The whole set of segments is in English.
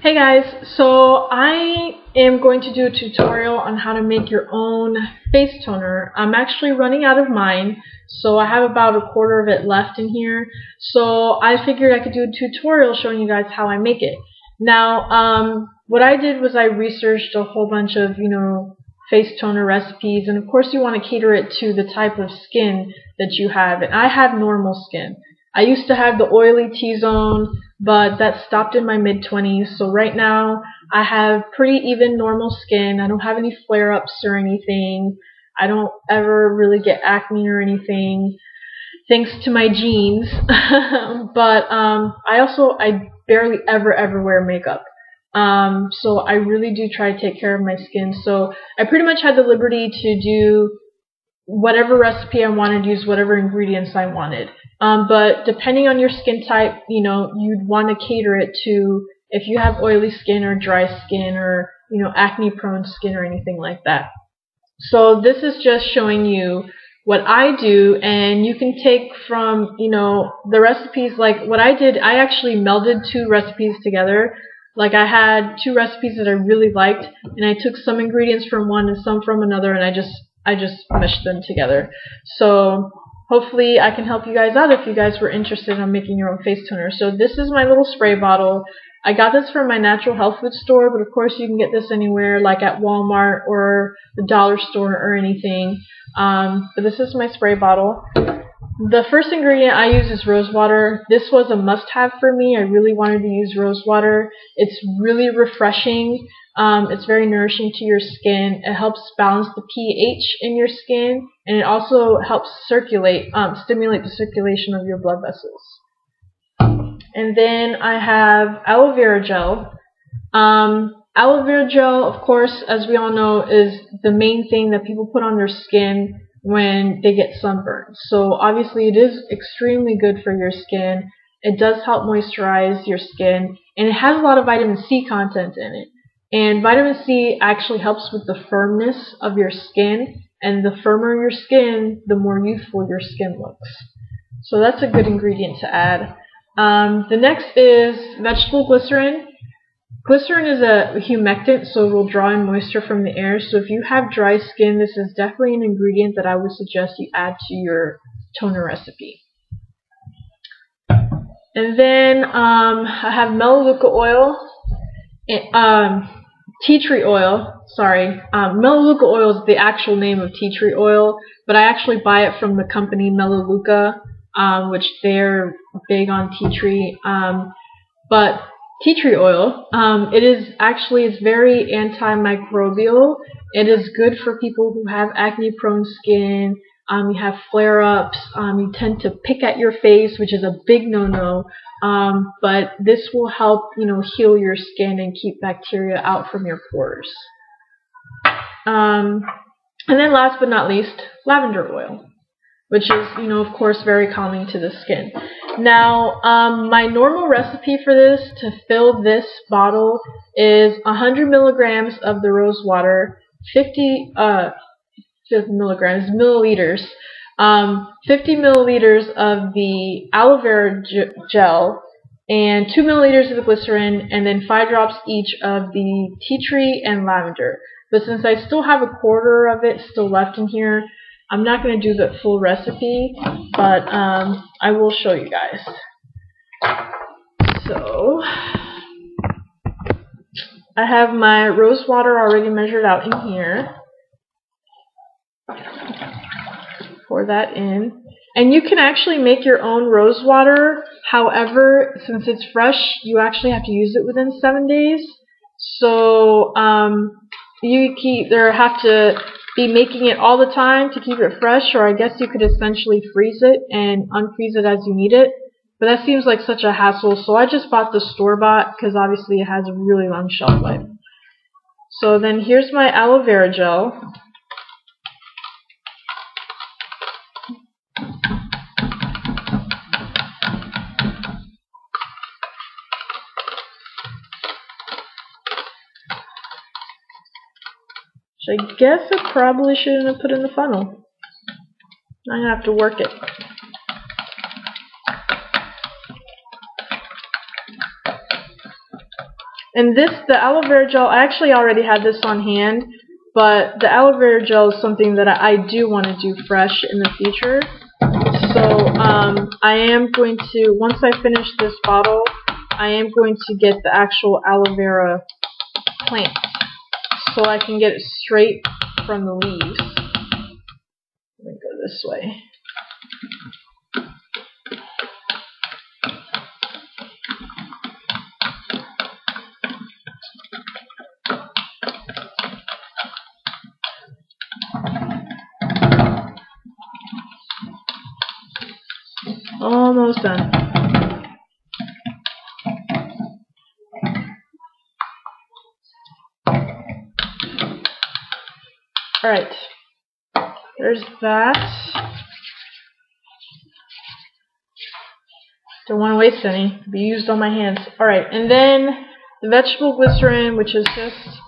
Hey guys, so I am going to do a tutorial on how to make your own face toner. I'm actually running out of mine, so I have about a quarter of it left in here. So I figured I could do a tutorial showing you guys how I make it. Now, what I did was I researched a whole bunch of, face toner recipes, and of course you want to cater it to the type of skin that you have. And I have normal skin. I used to have the oily T-zone, but that stopped in my mid-20s. So right now I have pretty even normal skin. I don't have any flare-ups or anything. I don't ever really get acne or anything, thanks to my genes. But I barely ever wear makeup. So I really do try to take care of my skin. So I pretty much had the liberty to do whatever recipe I wanted, use whatever ingredients I wanted. But depending on your skin type, you'd want to cater it to if you have oily skin or dry skin or, acne prone skin or anything like that. So this is just showing you what I do, and you can take from, the recipes. Like what I did, I actually melded two recipes together. Like I had two recipes that I really liked, and I took some ingredients from one and some from another, and I just meshed them together. So hopefully I can help you guys out if you guys were interested in making your own face toner. So this is my little spray bottle. I got this from my natural health food store, but of course you can get this anywhere, like at Walmart or the dollar store or anything. But this is my spray bottle. The first ingredient I use is rosewater. This was a must-have for me. I really wanted to use rosewater. It's really refreshing. It's very nourishing to your skin. It helps balance the pH in your skin, and it also helps stimulate the circulation of your blood vessels. And then I have aloe vera gel. Aloe vera gel, of course, as we all know, is the main thing that people put on their skin when they get sunburned. So obviously it is extremely good for your skin. It does help moisturize your skin, and it has a lot of vitamin C content in it. And vitamin C actually helps with the firmness of your skin, and the firmer your skin, the more youthful your skin looks. So that's a good ingredient to add. The next is vegetable glycerine. Glycerin is a humectant, so it will draw in moisture from the air. So if you have dry skin, this is definitely an ingredient that I would suggest you add to your toner recipe. And then I have melaleuca oil. Tea tree oil, sorry. Melaleuca oil is the actual name of tea tree oil, but I actually buy it from the company Melaleuca, which they're big on tea tree. But tea tree oil, it's very antimicrobial. It is good for people who have acne-prone skin. You have flare-ups. You tend to pick at your face, which is a big no-no. But this will help, heal your skin and keep bacteria out from your pores. And then last but not least, lavender oil, which is, of course, very calming to the skin. Now, my normal recipe for this, to fill this bottle, is 100 milligrams of the rose water, 50 milliliters, 50 milliliters of the aloe vera gel, and 2 milliliters of the glycerin, and then 5 drops each of the tea tree and lavender. But since I still have a quarter of it still left in here, I'm not going to do the full recipe, but I will show you guys. So I have my rose water already measured out in here. Pour that in. And you can actually make your own rose water. However, since it's fresh, you actually have to use it within 7 days. So you either have to be making it all the time to keep it fresh, or I guess you could essentially freeze it and unfreeze it as you need it. But that seems like such a hassle, so I just bought the store-bought because obviously it has a really long shelf life. So then here's my aloe vera gel. I guess I probably shouldn't have put in the funnel. I'm going to have to work it. And the aloe vera gel, I actually already had this on hand, but the aloe vera gel is something that I do want to do fresh in the future. So I am going to, once I finish this bottle, I am going to get the actual aloe vera plant so I can get it straight from the leaves. Let me go this way. Almost done. Alright, there's that. Don't want to waste any. Be used on my hands. Alright, and then the vegetable glycerin, which is just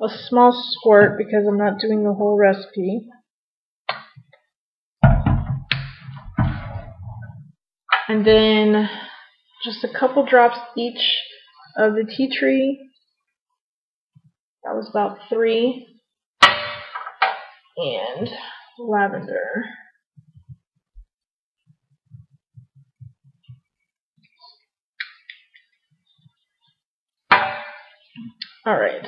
a small squirt because I'm not doing the whole recipe. And then just a couple drops each of the tea tree. That was about 3. And lavender. Alright.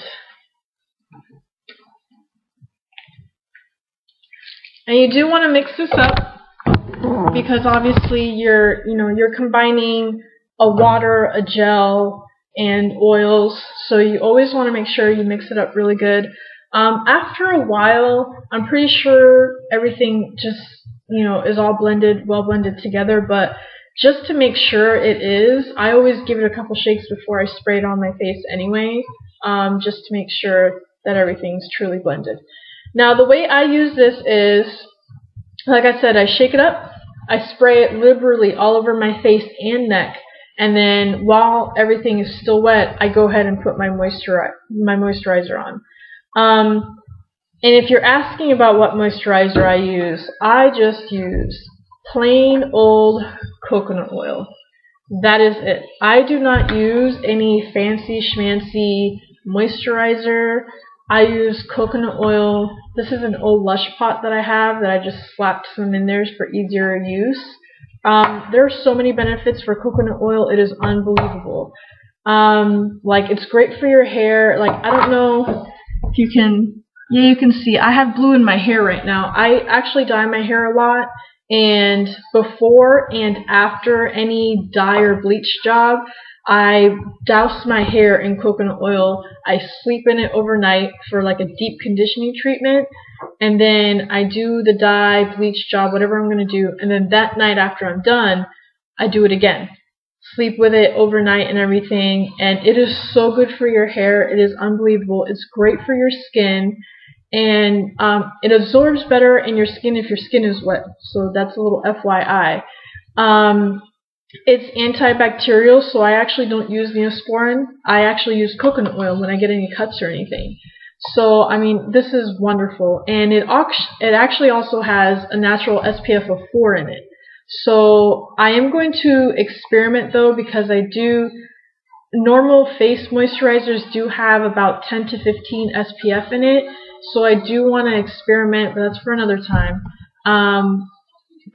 And you do want to mix this up because obviously you're combining a water, a gel, and oils. So you always want to make sure you mix it up really good. After a while, I'm pretty sure everything just, is all well blended together, but just to make sure it is, I always give it a couple shakes before I spray it on my face anyway, just to make sure that everything's truly blended. Now, the way I use this is, like I said, I shake it up, I spray it liberally all over my face and neck, and then while everything is still wet, I go ahead and put my moisturizer on. And if you're asking about what moisturizer I just use plain old coconut oil. That is it. I do not use any fancy schmancy moisturizer. I use coconut oil. This is an old Lush pot that I have that I just slapped some in there for easier use. There are so many benefits for coconut oil. It is unbelievable. Like, it's great for your hair. Like, I don't know if you can, yeah, you can see I have blue in my hair right now. I actually dye my hair a lot, and before and after any dye or bleach job, I douse my hair in coconut oil. I sleep in it overnight for like a deep conditioning treatment, and then I do the dye, bleach job, whatever I'm going to do, and then that night after I'm done, I do it again. Sleep with it overnight and everything, and it is so good for your hair. It is unbelievable. It's great for your skin, and it absorbs better in your skin if your skin is wet, so that's a little FYI. It's antibacterial, so I actually don't use Neosporin. I actually use coconut oil when I get any cuts or anything. So, I mean, this is wonderful, and it actually also has a natural SPF of 4 in it. So I am going to experiment though, because normal face moisturizers do have about 10 to 15 SPF in it, so I do want to experiment, but that's for another time.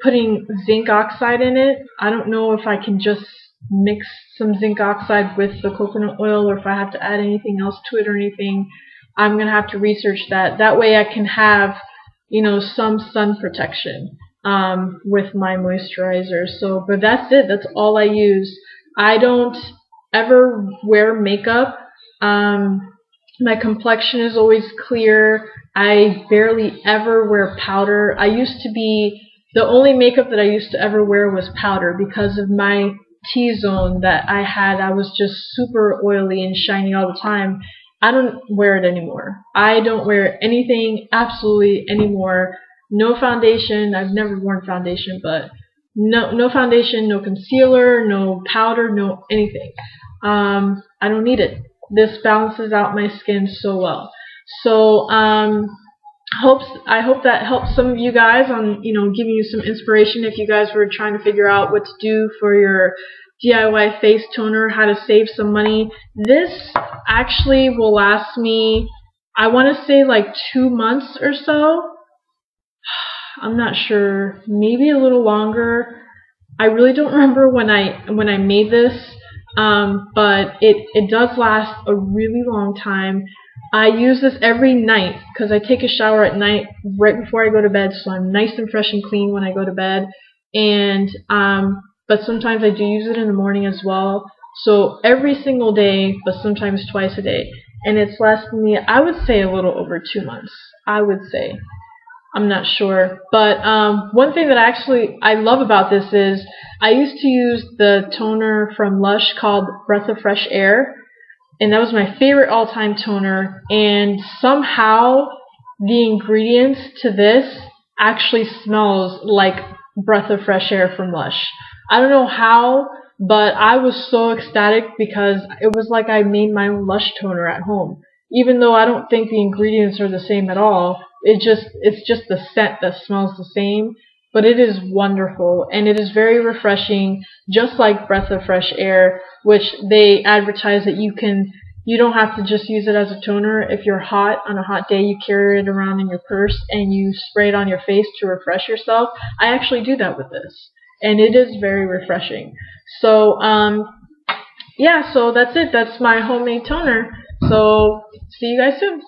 Putting zinc oxide in it. I don't know if I can just mix some zinc oxide with the coconut oil, or if I have to add anything else to it or anything. I'm going to have to research that. That way I can have, some sun protection with my moisturizer. So, but that's it. That's all I use. I don't ever wear makeup. My complexion is always clear. I barely ever wear powder. The only makeup that I used to ever wear was powder because of my T-zone that I had. I was just super oily and shiny all the time. I don't wear it anymore. I don't wear anything absolutely anymore. No foundation. I've never worn foundation, but no foundation, no concealer, no powder, no anything. I don't need it. This balances out my skin so well. So I hope that helps some of you guys on giving you some inspiration if you guys were trying to figure out what to do for your DIY face toner, how to save some money. This actually will last me, I want to say like 2 months or so. I'm not sure, maybe a little longer. I really don't remember when I made this, but it does last a really long time. I use this every night because I take a shower at night right before I go to bed, so I'm nice and fresh and clean when I go to bed. And but sometimes I do use it in the morning as well. So every single day, but sometimes twice a day. And it's lasted me, I would say, a little over 2 months. I would say. I'm not sure. But one thing that I love about this is I used to use the toner from Lush called Breath of Fresh Air. And that was my favorite all-time toner. And somehow the ingredients to this actually smells like Breath of Fresh Air from Lush. I don't know how, but I was so ecstatic because it was like I made my own Lush toner at home. Even though I don't think the ingredients are the same at all, it's just the scent that smells the same. But it is wonderful, and it is very refreshing, just like Breath of Fresh Air, which they advertise that you don't have to just use it as a toner. If you're hot on a hot day, you carry it around in your purse and you spray it on your face to refresh yourself. I actually do that with this, and it is very refreshing. So yeah, so that's it. That's my homemade toner. So see you guys soon.